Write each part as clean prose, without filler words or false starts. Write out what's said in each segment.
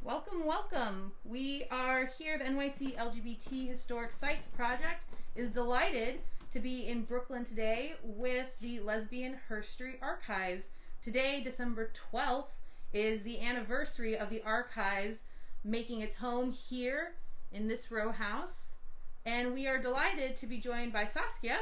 Welcome, welcome. We are here, the NYC LGBT Historic Sites Project is delighted to be in Brooklyn today with the Lesbian Herstory Archives. Today, December 12th, is the anniversary of the archives making its home here in this row house. And we are delighted to be joined by Saskia.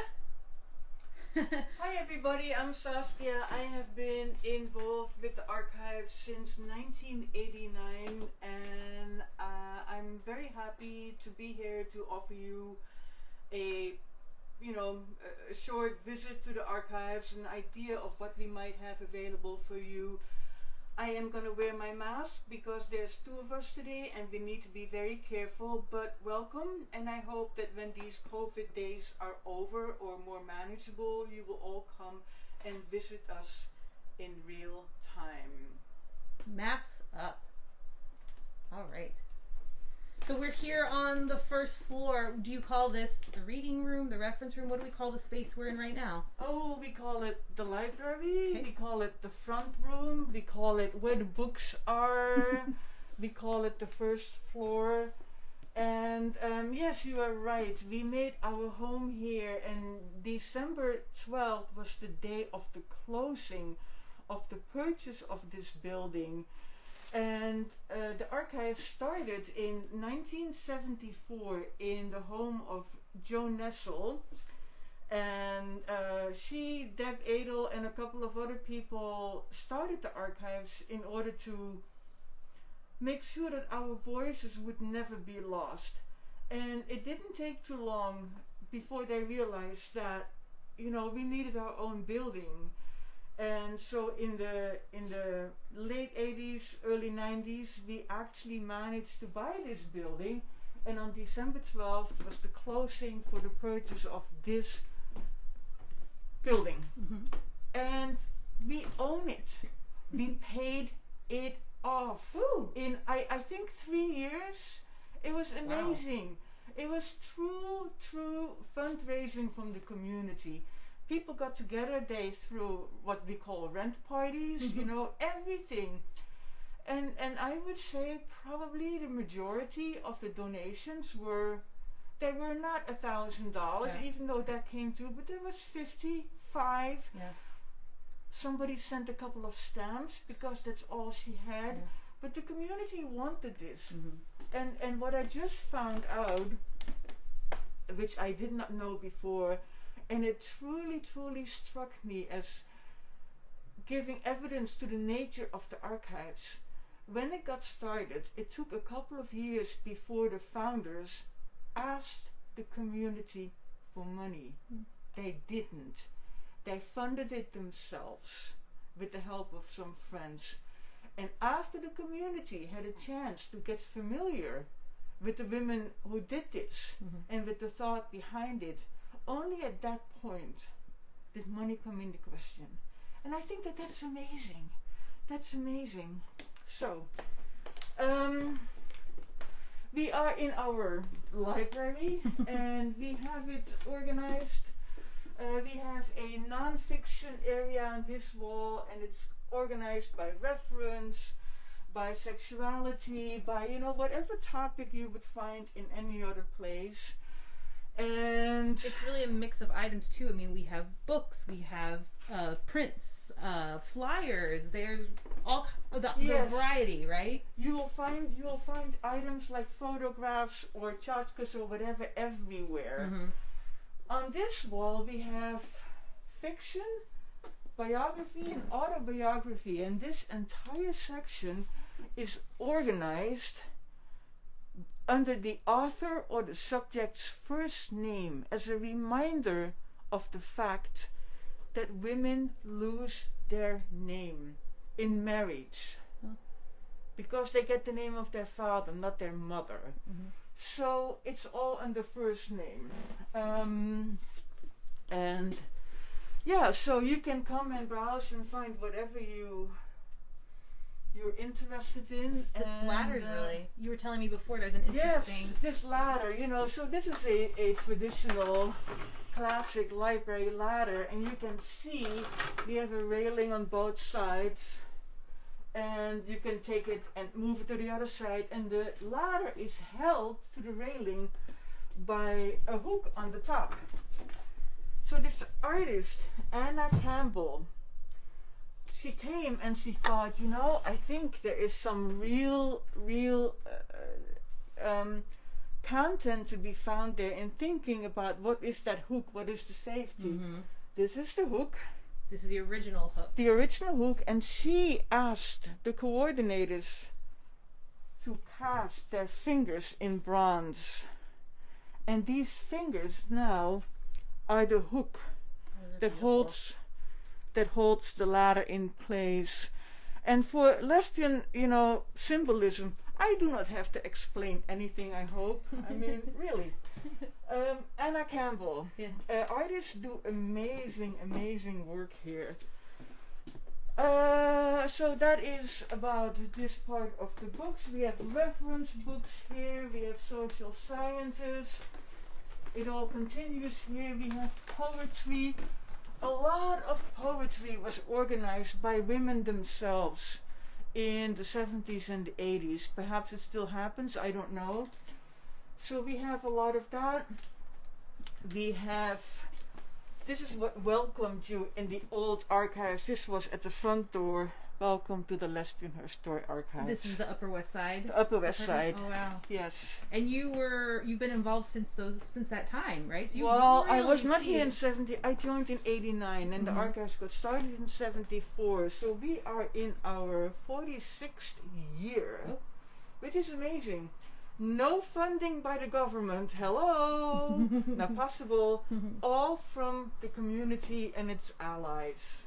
Hi everybody, I'm Saskia. I have been involved with the archives since 1989 and I'm very happy to be here to offer you a short visit to the archives, an idea of what we might have available for you. I am going to wear my mask because there's two of us today and we need to be very careful, but welcome, and I hope that when these COVID days are over or more manageable, you will all come and visit us in real time. Masks up. All right. So we're here on the first floor. Do you call this the reading room, the reference room? What do we call the space we're in right now? Oh, we call it the library. Okay. We call it the front room. We call it where the books are. We call it the first floor. And yes, you are right. We made our home here, and December 12th was the day of the closing of the purchase of this building. And the archive started in 1974 in the home of Joan Nessel, and Deb Adel, and a couple of other people started the archives in order to make sure that our voices would never be lost. And it didn't take too long before they realized that, we needed our own building. And so in the late 80s, early 90s, we actually managed to buy this building, and on December 12th was the closing for the purchase of this building. Mm-hmm. And we own it. We paid it off. Ooh. In I think 3 years. It was amazing. Wow. It was true fundraising from the community. People got together, they threw what we call rent parties, everything. And I would say probably the majority of the donations were not $1,000, even though that came too, but there was 55. Yeah. Somebody sent a couple of stamps because that's all she had. Yeah. But the community wanted this. Mm-hmm. And what I just found out, which I did not know before, and it truly struck me as giving evidence to the nature of the archives. When it got started, it took a couple of years before the founders asked the community for money. They didn't. They funded it themselves with the help of some friends. And after the community had a chance to get familiar with the women who did this, and with the thought behind it, only at that point did money come into question. And I think that that's amazing. That's amazing. So, we are in our library and we have it organized. We have a non-fiction area on this wall, and it's organized by reference, by sexuality, by whatever topic you would find in any other place. And it's really a mix of items too. I mean, we have books, we have prints, flyers. There's all the variety, right? You will find items like photographs or tchotchkes or whatever everywhere. Mm-hmm. On this wall we have fiction, biography, and autobiography, and this entire section is organized under the author or the subject's first name, as a reminder of the fact that women lose their name in marriage because they get the name of their father, not their mother. Mm-hmm. So it's all under first name. And yeah, so you can come and browse and find whatever you're interested in. This ladder's really, you were telling me before, there's an interesting... Yes, this ladder, so this is a traditional classic library ladder, and you can see we have a railing on both sides, and you can take it and move it to the other side, and the ladder is held to the railing by a hook on the top. So this artist, Anna Campbell, she came and she thought, you know, I think there is some real content to be found there in thinking about what is that hook, what is the safety. Mm-hmm. This is the hook. This is the original hook. The original hook, and she asked the coordinators to cast their fingers in bronze. And these fingers now are the hook that holds the ladder in place. And for lesbian, you know, symbolism, I do not have to explain anything, I hope. I mean, really. Anna Campbell. Yeah. Artists do amazing work here. So that is about this part of the books. We have reference books here. We have social sciences. It all continues here. We have poetry. A lot of poetry was organized by women themselves in the 70s and the 80s. Perhaps it still happens, I don't know. So we have a lot of that. We have, this is what welcomed you in the old archives. This was at the front door. Welcome to the Lesbian Herstory archives. This is the Upper West Side. The Upper West Side. Oh wow. Yes. And you've been involved since that time, right? So well, really I was not here in it. 70. I joined in 89, and the archives got started in 74. So we are in our 46th year, which is amazing. No funding by the government. Hello, not possible. All from the community and its allies.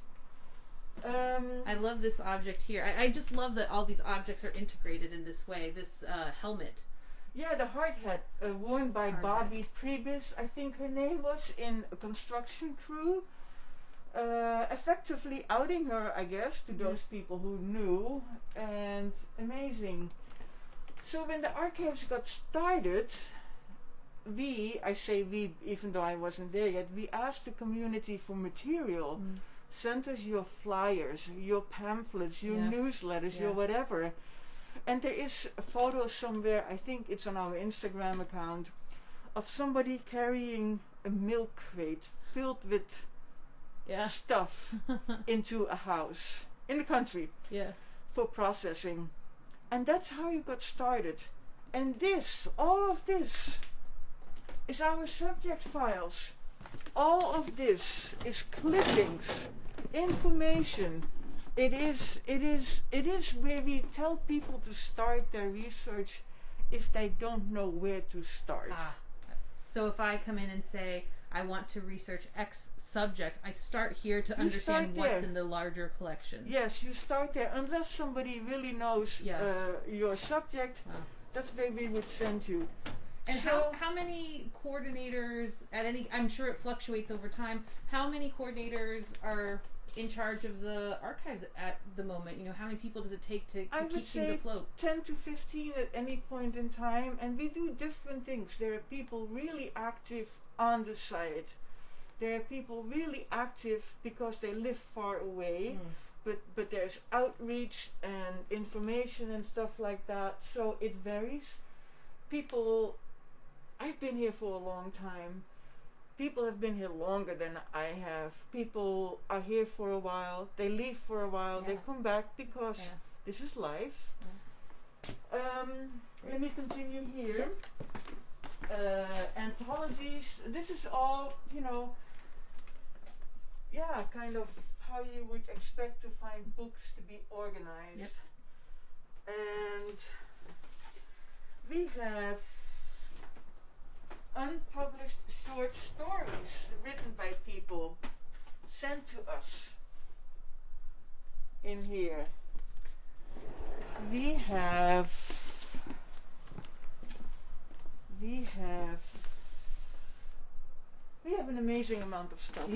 I love this object here. I just love that all these objects are integrated in this way. This helmet. Yeah, the hard hat worn by Bobby Prebis, I think her name was, in a construction crew. Effectively outing her, I guess, to those people who knew. And amazing. So when the archives got started, I say we, even though I wasn't there yet, we asked the community for material. Send us your flyers, your pamphlets, your newsletters, your whatever. And there is a photo somewhere, I think it's on our Instagram account, of somebody carrying a milk crate filled with stuff into a house in the country for processing. And that's how you got started. And this, all of this, is our subject files. All of this is clippings, information. It is where we tell people to start their research if they don't know where to start. So if I come in and say, I want to research X subject, I start here to understand what's in the larger collection. Yes, you start there. Unless somebody really knows your subject, that's where we would send you. And so how many coordinators at any, I'm sure it fluctuates over time, how many coordinators are in charge of the archives at the moment? You know, how many people does it take to keep things afloat? 10 to 15 at any point in time, and we do different things. There are people really active on the site. There are people really active because they live far away, but there's outreach and information and stuff like that, so it varies. I've been here for a long time. People have been here longer than I have. People are here for a while, they leave for a while, they come back because this is life. Let me continue here. Anthologies, this is all, you know, kind of how you would expect to find books to be organized. And we have unpublished short stories written by people sent to us in here. We have an amazing amount of stuff.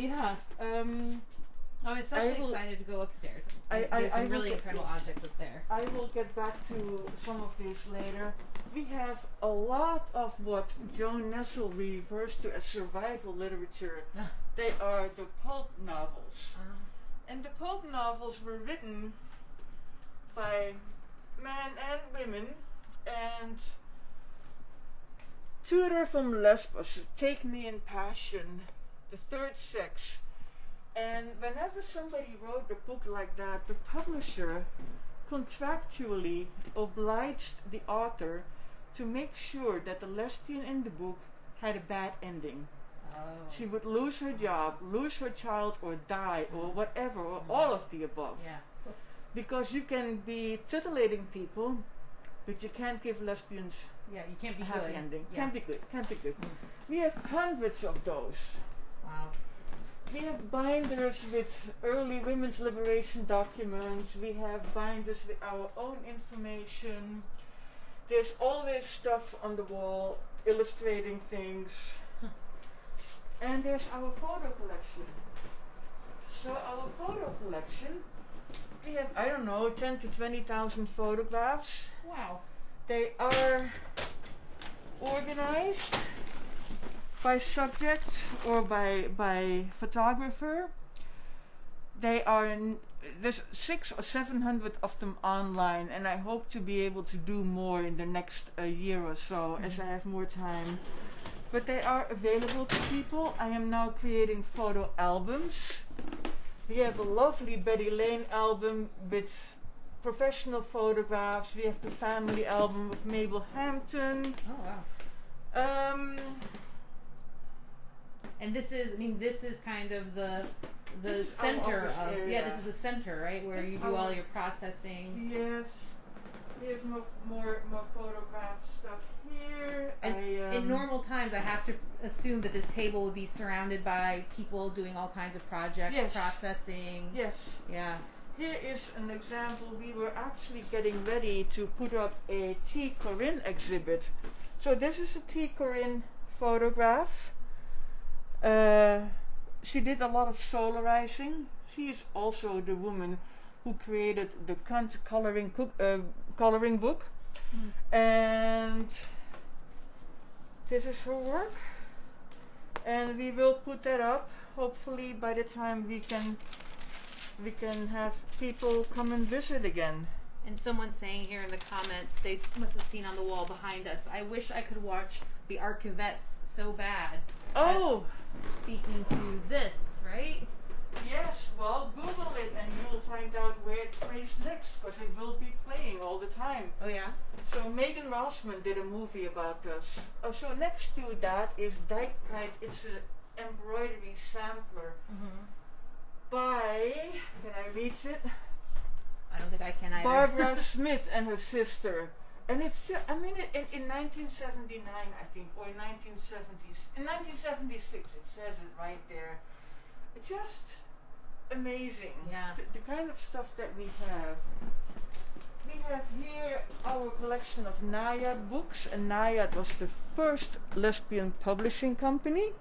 I'm especially excited to go upstairs. There's some really incredible objects up there. I will get back to some of these later. We have a lot of what Joan Nessel refers to as survival literature. They are the pulp novels. And the pulp novels were written by men and women, and Tutor from Lesbos, Take Me in Passion, The Third Sex. And whenever somebody wrote a book like that, the publisher contractually obliged the author to make sure that the lesbian in the book had a bad ending. Oh. She would lose her job, lose her child, or die, or whatever, or all of the above. Yeah. Because you can be titillating people, but you can't give lesbians Yeah, you can't be a happy good. ending. Yeah. Can't be good. Can't be good. We have hundreds of those. Wow. We have binders with early women's liberation documents. We have binders with our own information. There's always stuff on the wall illustrating things. And there's our photo collection. So our photo collection, we have, I don't know, 10 to 20,000 photographs. Wow. They are organized by subject or by photographer. They are there's 600 or 700 of them online, and I hope to be able to do more in the next year or so as I have more time. But they are available to people. I am now creating photo albums. We have a lovely Betty Lane album with professional photographs. We have the family album with Mabel Hampton. Oh wow. And this is kind of the This is our center office of area. this is the center, right, where This you is do all our- your processing. Yes. Here's more photograph stuff here. And in normal times, I have to assume that this table would be surrounded by people doing all kinds of projects, Yes. processing. Yes. Yeah. Here is an example. We were actually getting ready to put up a T. Corinne exhibit. So this is a T. Corinne photograph. She did a lot of solarizing. She is also the woman who created the Kant coloring book. And this is her work. And we will put that up. Hopefully by the time we can have people come and visit again. And someone's saying here in the comments, they must have seen on the wall behind us, I wish I could watch the Archivettes so bad. Oh! That's speaking to this, right? Yes, well, Google it and you'll find out where it plays next, because it will be playing all the time. Oh yeah? So Megan Rossman did a movie about us. Oh, so next to that is Dyke Kite. It's an embroidery sampler by, can I reach it? I don't think I can either. Barbara Smith and her sister. And it's, in 1979, I think, or in 1970s. In 1976, it says it right there. It's just amazing. Yeah. The kind of stuff that we have. We have here our collection of Naiad books, and Naiad was the first lesbian publishing company.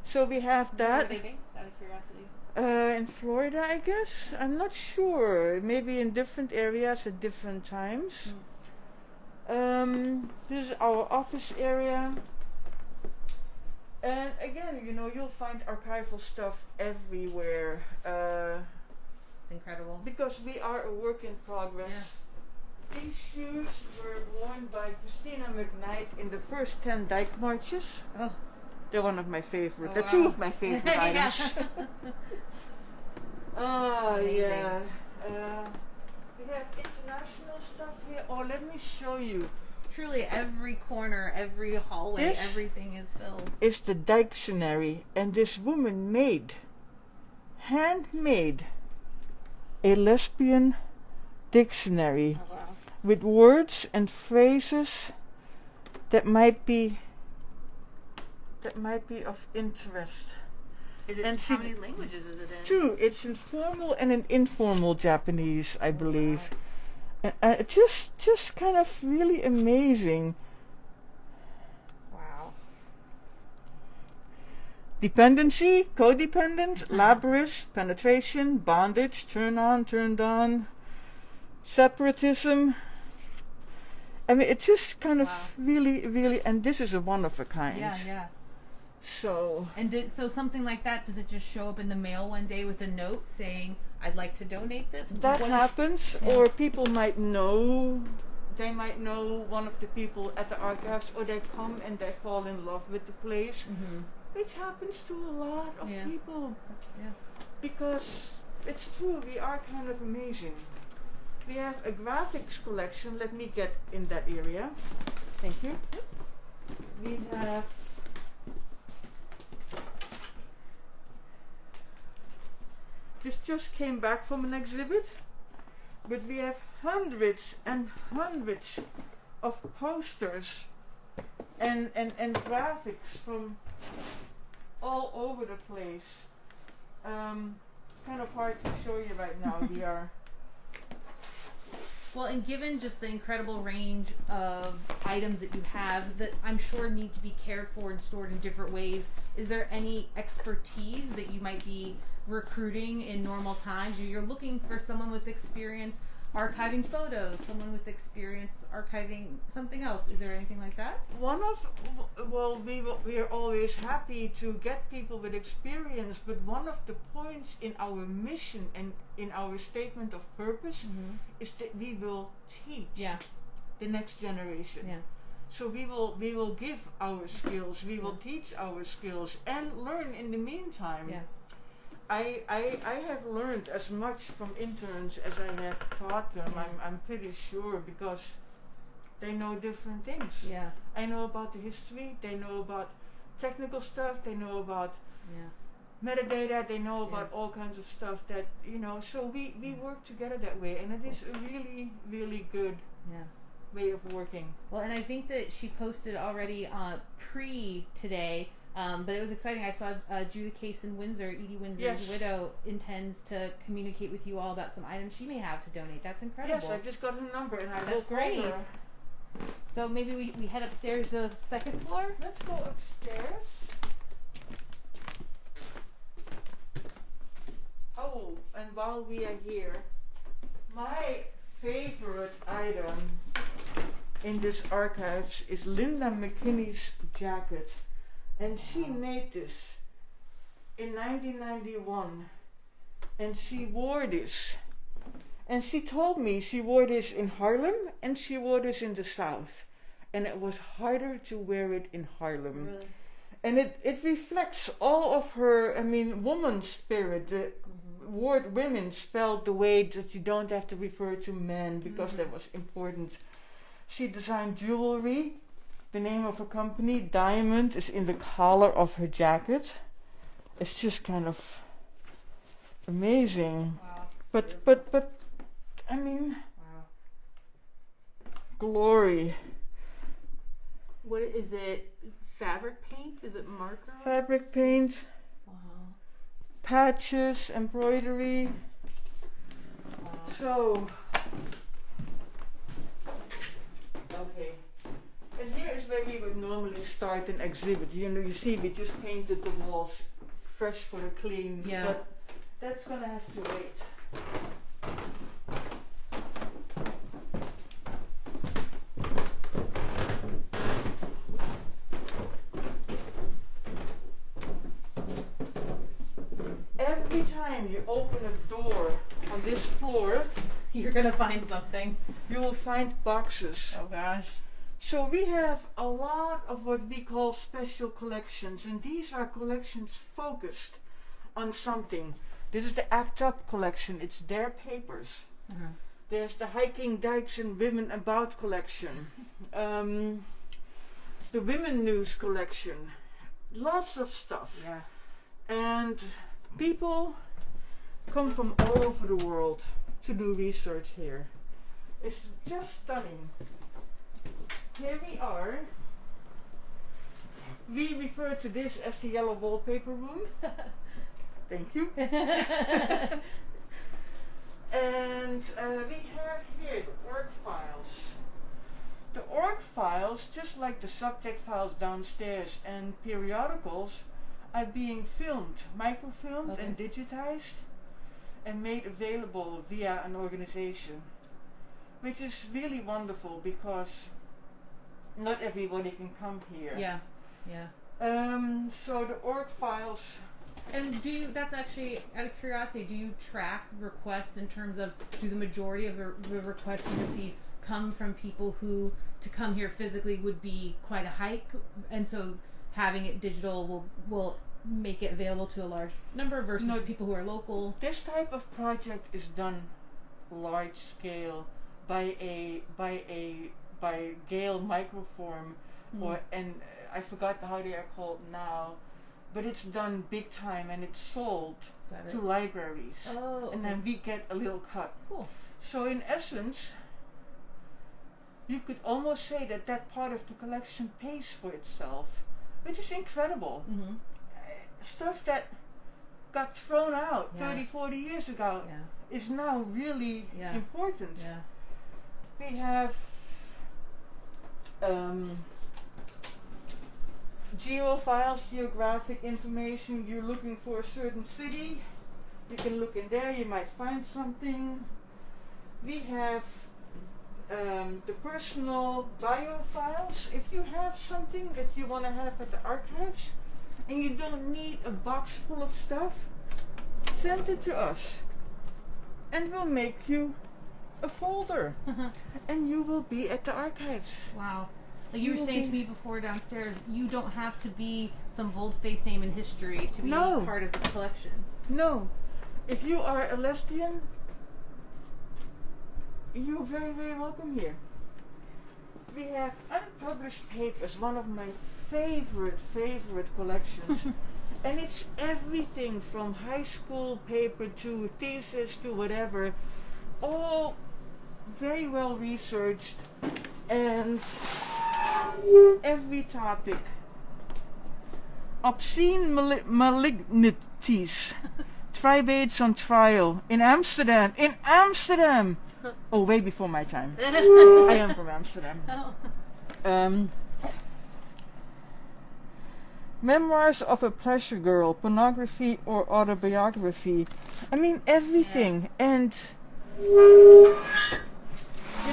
So we have Where are that. they based, out of curiosity? In Florida, I guess. I'm not sure. Maybe in different areas at different times. This is our office area. And again, you'll find archival stuff everywhere. It's incredible. Because we are a work in progress. Yeah. These shoes were worn by Christina McKnight in the first 10 Dyke marches. Oh. They're one of my favorite. Oh, They're wow. two of my favorite Yeah. items. Amazing. Yeah. We have international stuff here. Oh, let me show you. Truly, every corner, every hallway, This everything is filled. It's the Dictionary, and this woman handmade, a lesbian dictionary Oh, wow. with words and phrases that might be of interest. Is it, And how she- many languages is it in? Two. It's in formal and in informal Japanese, I believe. Wow. And just kind of really amazing. Wow. Dependency, codependent, labyrinth, penetration, bondage, turn on, turned on, separatism. I mean, it's just kind of Wow. really, and this is a one of a kind. Yeah, yeah. So. And so something like that, does it just show up in the mail one day with a note saying, "I'd like to donate this"? That happens, yeah. or people might know. They might know one of the people at the archives, or they come and they fall in love with the place, which happens to a lot of people. Yeah. Because it's true, we are kind of amazing. We have a graphics collection. Let me get in that area. Thank you. We have this just came back from an exhibit, but we have hundreds and hundreds of posters and graphics from all over the place. Kind of hard to show you right now. We are. Well, and given just the incredible range of items that you have that I'm sure need to be cared for and stored in different ways, is there any expertise that you might be recruiting in normal times? You're looking for someone with experience archiving photos, someone with experience archiving something else. Is there anything like that? We are always happy to get people with experience, but one of the points in our mission and in our statement of purpose is that we will teach the next generation. Yeah. So we will give our skills, we will teach our skills and learn in the meantime. Yeah. I have learned as much from interns as I have taught them. I'm pretty sure, because they know different things. Yeah. I know about the history, they know about technical stuff, they know about metadata, they know about all kinds of stuff that, so we work together that way, and it is a really, really good way of working. Well, and I think that she posted already pre today. But it was exciting. I saw Drew Case in Windsor, Edie Windsor's widow, intends to communicate with you all about some items she may have to donate. That's incredible. Yes, I just got her number and I That's great. Her. So maybe we head upstairs to the second floor? Let's go upstairs. Oh, and while we are here, my favorite item in this archives is Linda McKinney's jacket. And she made this in 1991, and she wore this. And she told me she wore this in Harlem and she wore this in the South. And it was harder to wear it in Harlem. Really? And it reflects all of her, woman's spirit. The word women spelled the way that you don't have to refer to men, because that was important. She designed jewelry. The name of her company, Diamond, is in the collar of her jacket. It's just kind of amazing. Wow. But glory. What is it? Fabric paint? Is it marker? Fabric paint. Wow. Patches, embroidery. Wow. So, okay. And here is where we would normally start an exhibit. You see, we just painted the walls fresh for the clean. Yeah. But that's gonna have to wait. Every time you open a door on this floor, You're gonna find something. you will find boxes. Oh gosh. So we have a lot of what we call special collections, and these are collections focused on something. This is the Act Up collection. It's their papers. There's the Hiking Dykes and Women About collection. The Women News collection. Lots of stuff. Yeah. And people come from all over the world to do research here. It's just stunning. Here we are. We refer to this as the yellow wallpaper room. Thank you. And we have here the org files. The org files, just like the subject files downstairs and periodicals, are being filmed, microfilmed and digitized and made available via an organization, which is really wonderful because not everybody can come here. Yeah. Yeah. So the org files. And that's actually, out of curiosity, do you track requests in terms of, do the majority of the requests you receive come from people who, to come here physically would be quite a hike, and so having it digital will make it available to a large number versus people who are local? This type of project is done large scale by Gale Microform, and I forgot how they are called now, but it's done big time and it's sold to libraries. Oh, okay. And then we get a little cut. Cool. So in essence, you could almost say that part of the collection pays for itself, which is incredible. Mm-hmm. Stuff that got thrown out 30, 40 years ago is now really important. Yeah. We have geofiles, geographic information. You're looking for a certain city, you can look in there, you might find something. We have the personal bio files. If you have something that you want to have at the archives and you don't need a box full of stuff, send it to us and we'll make you a folder and you will be at the archives. Wow. Like you were saying to me before downstairs, you don't have to be some bold-faced name in history to be part of this collection. No. If you are a lesbian, you're very, very welcome here. We have unpublished papers, one of my favorite collections. And it's everything from high school paper to thesis to whatever, all very well researched, and every topic. Obscene malignities. Tribates on trial in Amsterdam. In Amsterdam! Oh, way before my time. I am from Amsterdam. Memoirs of a pleasure girl, pornography or autobiography. I mean everything. And you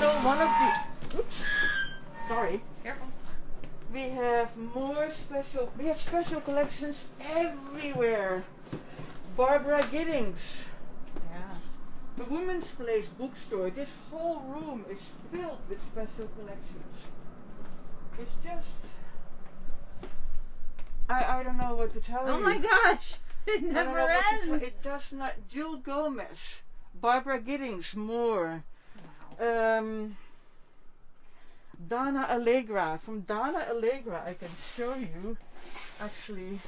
know, one of the sorry. Careful. We have special collections everywhere. Barbara Giddings. Yeah. The Women's Place bookstore. This whole room is filled with special collections. It's just, I don't know what to tell you. Oh my gosh! It never ends! It does not. Jill Gomez, Barbara Giddings, more. Wow. Donna Allegra. From Donna Allegra, I can show you. Actually,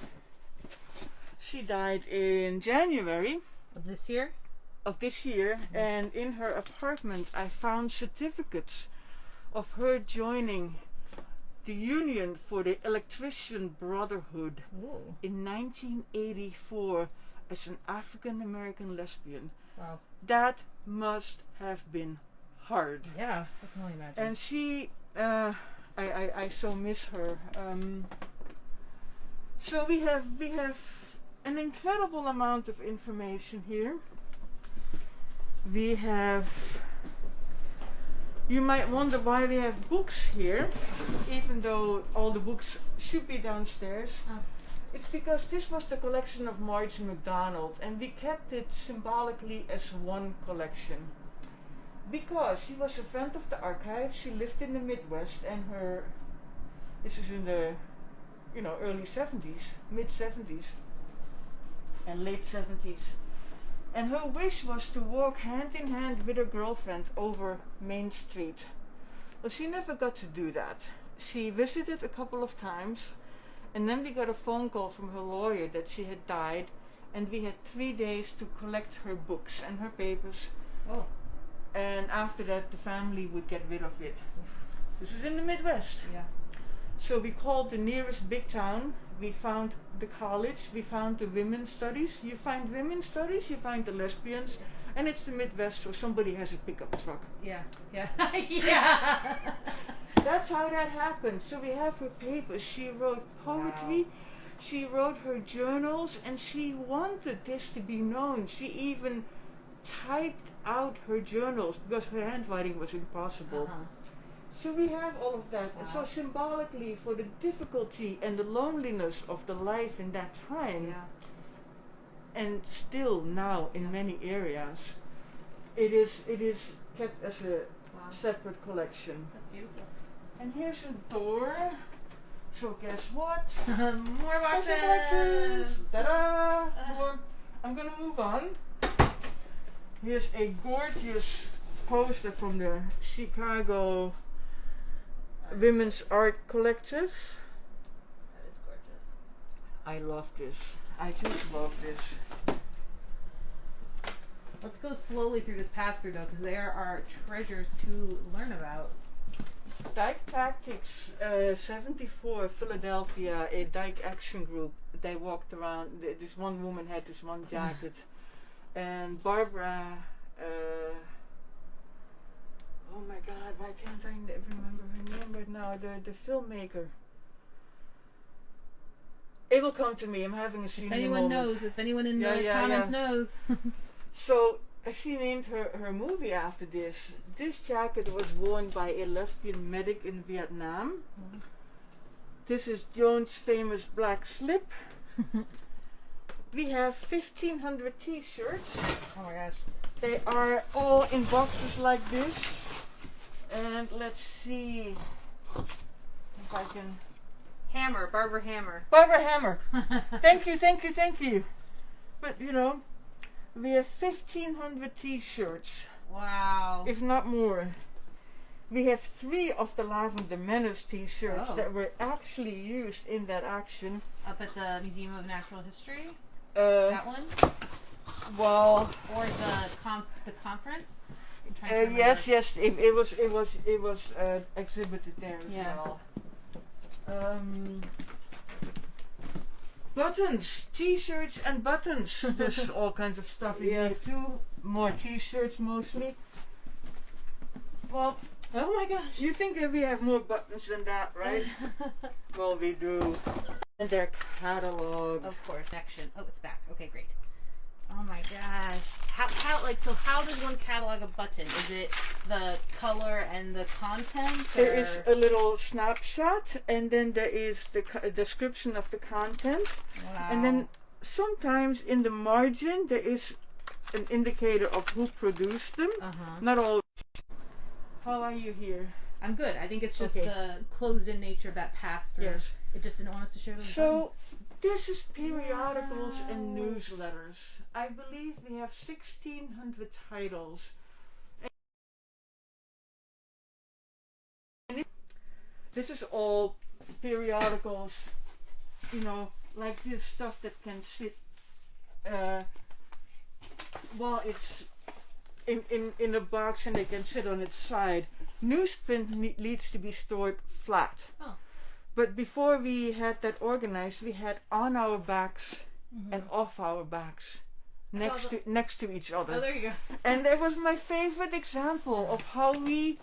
she died in January Of this year? And in her apartment I found certificates of her joining the Union for the Electrician Brotherhood in 1984 as an African American lesbian. Wow. That must have been hard. Yeah, I can only imagine. And she, I so miss her. So we have an incredible amount of information here. We have, you might wonder why we have books here, even though all the books should be downstairs. It's because this was the collection of Marge MacDonald, and we kept it symbolically as one collection. Because she was a friend of the archive, she lived in the Midwest, and this is in the, early 70s, mid 70s, and late 70s. And her wish was to walk hand in hand with her girlfriend over Main Street. Well, she never got to do that. She visited a couple of times, and then we got a phone call from her lawyer that she had died, and we had 3 days to collect her books and her papers. Oh. And after that, the family would get rid of it. This is in the Midwest. Yeah. So we called the nearest big town. We found the college. We found the women's studies. You find women's studies, you find the lesbians, and it's the Midwest, so somebody has a pickup truck. Yeah. Yeah. Yeah. That's how that happened. So we have her papers. She wrote poetry. Wow. She wrote her journals, and she wanted this to be known. She even typed out her journals because her handwriting was impossible. So we have all of that. Wow. And so symbolically, for the difficulty and the loneliness of the life in that time, and still now in many areas, it is kept as a separate collection. That's beautiful. And here's a door. So guess what? More boxes. Boxes. Ta-da! More. I'm gonna move on. Here's a gorgeous poster from the Chicago Women's Art Collective. That is gorgeous. I love this. I just love this. Let's go slowly through this pass-through though, because there are treasures to learn about. Dyke Tactics 74, Philadelphia, a Dyke action group. They walked around, this one woman had this one jacket. And Barbara, oh my god, why can't I remember her name right now? The filmmaker. It will come to me, I'm having a scene. If anyone knows, if anyone in the comments knows. So she named her movie after this. This jacket was worn by a lesbian medic in Vietnam. This is Joan's famous black slip. We have 1,500 t-shirts. Oh my gosh. They are all in boxes like this. And let's see if I can... Hammer, Barbara Hammer. Barbara Hammer. Thank you, thank you, thank you. But you know, we have 1,500 t-shirts. Wow. If not more. We have 3 of the Lavender Menace t-shirts that were actually used in that action. Up at the Museum of Natural History? That one? Well... Or the conference? Yes, it was exhibited there as well. Buttons, t-shirts and buttons. There's all kinds of stuff in here too. More t-shirts mostly. Well, oh my gosh. You think that we have more buttons than that, right? Well, we do. And their catalog. Of course. Section. Oh, it's back. Okay, great. Oh my gosh. How does one catalog a button? Is it the color and the content? There is a little snapshot, and then there is the description of the content. Wow. And then sometimes in the margin there is an indicator of who produced them. Not all. How are you here? I'm good. I think it's just the closed-in nature of that pass-through. Yes. It just didn't want us to share those buttons. This is periodicals and newsletters. I believe we have 1,600 titles. And this is all periodicals, you know, like this stuff that can sit while it's in a box and they can sit on its side. Newsprint needs to be stored flat. Oh. But before we had that organized, we had on our backs and off our backs, next to each other. Oh, there you go. And that was my favorite example of how we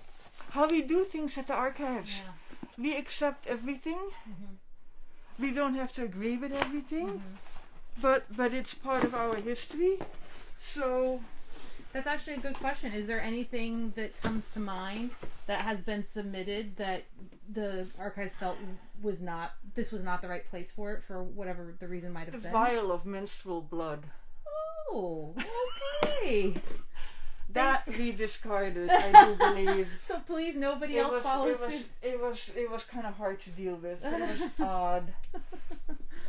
do things at the archives. Yeah. We accept everything. We don't have to agree with everything, but it's part of our history. So that's actually a good question. Is there anything that comes to mind that has been submitted that the archives felt this was not the right place for it, for whatever the reason might have been? The vial of menstrual blood. Oh, okay. That we discarded, I do believe. So please, nobody else follows suit. It was kind of hard to deal with. It was odd.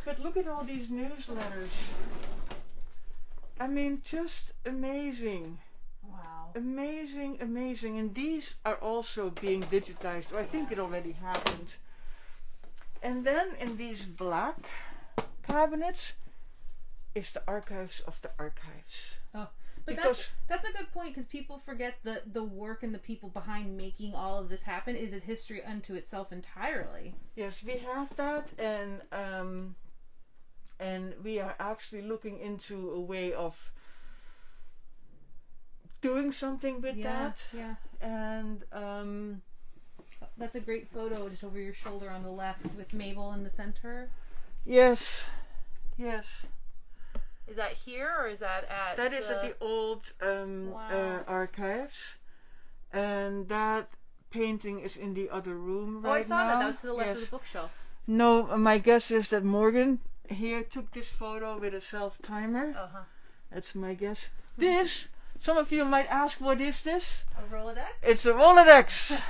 But look at all these newsletters. I mean, just amazing. Wow. Amazing, amazing. And these are also being digitized. Or I think it already happened. And then in these black cabinets is the archives of the archives. Oh, but that's a good point, because people forget the work and the people behind making all of this happen is a history unto itself entirely. Yes, we have that, and we are actually looking into a way of doing something with that. Yeah. And that's a great photo just over your shoulder on the left with Mabel in the center. Yes. Yes. Is that here or is that at is at the old archives, and that painting is in the other room Oh, I right saw now. that. That was to the left Yes. of the bookshelf. No, my guess is that Morgan here took this photo with a self-timer. Uh-huh. That's my guess. This, some of you might ask, what is this? A Rolodex? It's a Rolodex.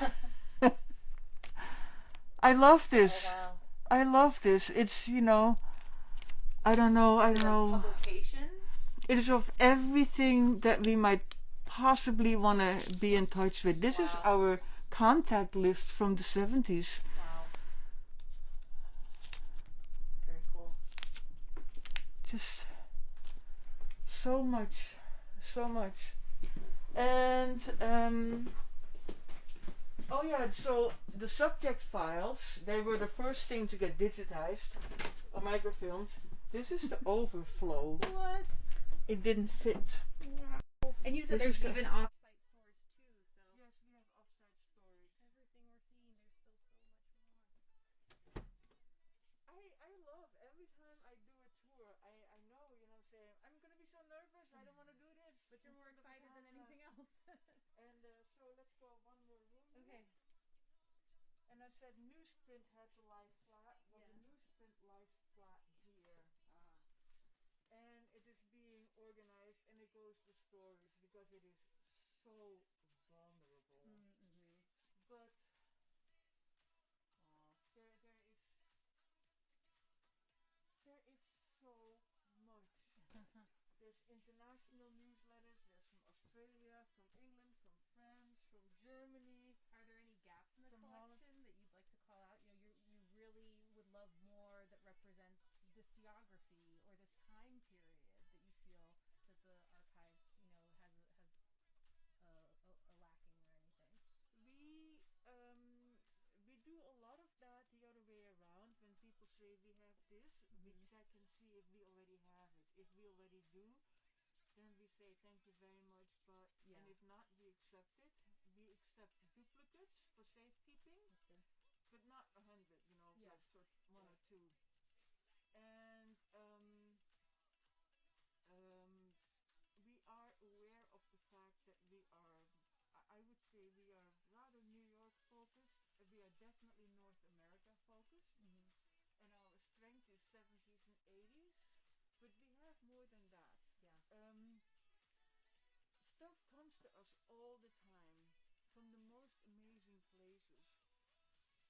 I love this. Oh, wow. I love this. It's, you know, I don't know. Publications? It is of everything that we might possibly want to be in touch with. This is our contact list from the 70s. Wow. Very cool. Just so much. And oh yeah, so the subject files, they were the first thing to get digitized or microfilmed. This is the overflow. What? It didn't fit. Wow. And you said This there's is even offsite storage too, so yes, we have offsite storage. everything we're seeing, there's still so much more. I love every time I do a tour. I know, you know, saying I'm gonna be so nervous. I don't want to do this. But you're more excited than anything else. And so let's go one more room. Okay. And I said newsprint had to lie flat. Well, Yeah. the newsprint lies flat here. And it is being organized and it goes to storage because it is so vulnerable. Mm-hmm. But there is so much. There's international newsletters. There's from Australia, from England, from France, from Germany. Are there any gaps in the collection that you'd like to call out? You know, you really would love more that represents this geography or this time period that you feel that the archive, you know, has a lacking or anything. We do a lot of that the other way around. When people say we have this, we check and see if we already have it. If we already do, then we say thank you very much, but and if not, we accept it. We accept duplicates for safekeeping, but not 100, you know, like sort one or two. And we are aware of the fact that we are, I would say we are rather New York focused. We are definitely North America focused. And our strength is 70s and 80s, but we have more than that. Stuff comes to us all the time from the most amazing places,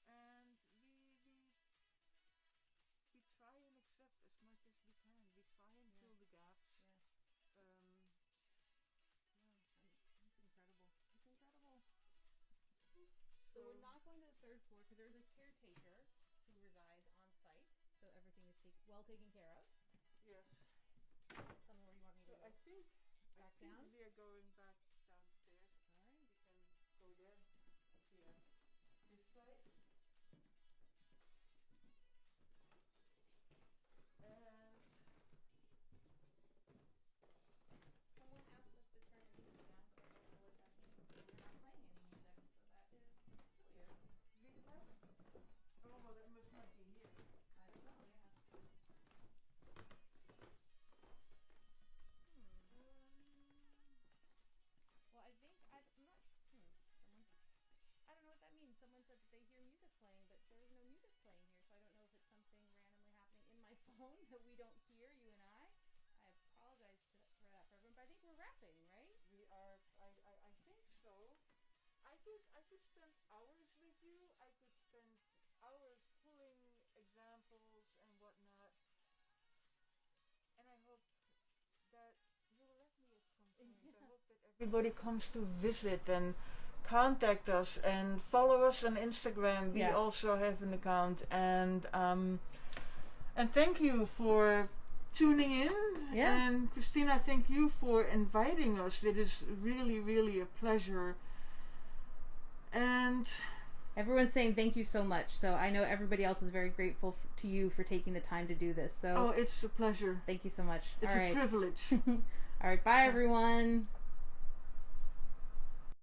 and we try and accept as much as we can. We try and fill the gaps. It's incredible. It's incredible. So we're not going to the third floor because there's a caretaker who resides on site, so everything is well taken care of. Yes. Tell me where you want me to go. I think down? we are going back downstairs. All right. We can go there. Here. This side. And someone asked us to turn the music down, but I don't know what that means. We're not playing any music, so that is peculiar. oh, well, that must not be here. I don't know, yeah. Well, I think I don't know what that means. Someone said that they hear music playing, but there is no music playing here, so I don't know if it's something randomly happening in my phone that we don't hear, you and I. I apologize for that for everyone, but I think we're wrapping, right? We are. I think so. I could spend hours with you. I could spend hours pulling examples and whatnot. And I hope that you will let me at some point. I hope that everybody comes to visit and contact us and follow us on Instagram. We also have an account, and thank you for tuning in. And Christina, thank you for inviting us. It is really, really a pleasure. And everyone's saying thank you so much. So I know everybody else is very grateful to you for taking the time to do this. So it's a pleasure. Thank you so much. It's a privilege. All right, bye everyone.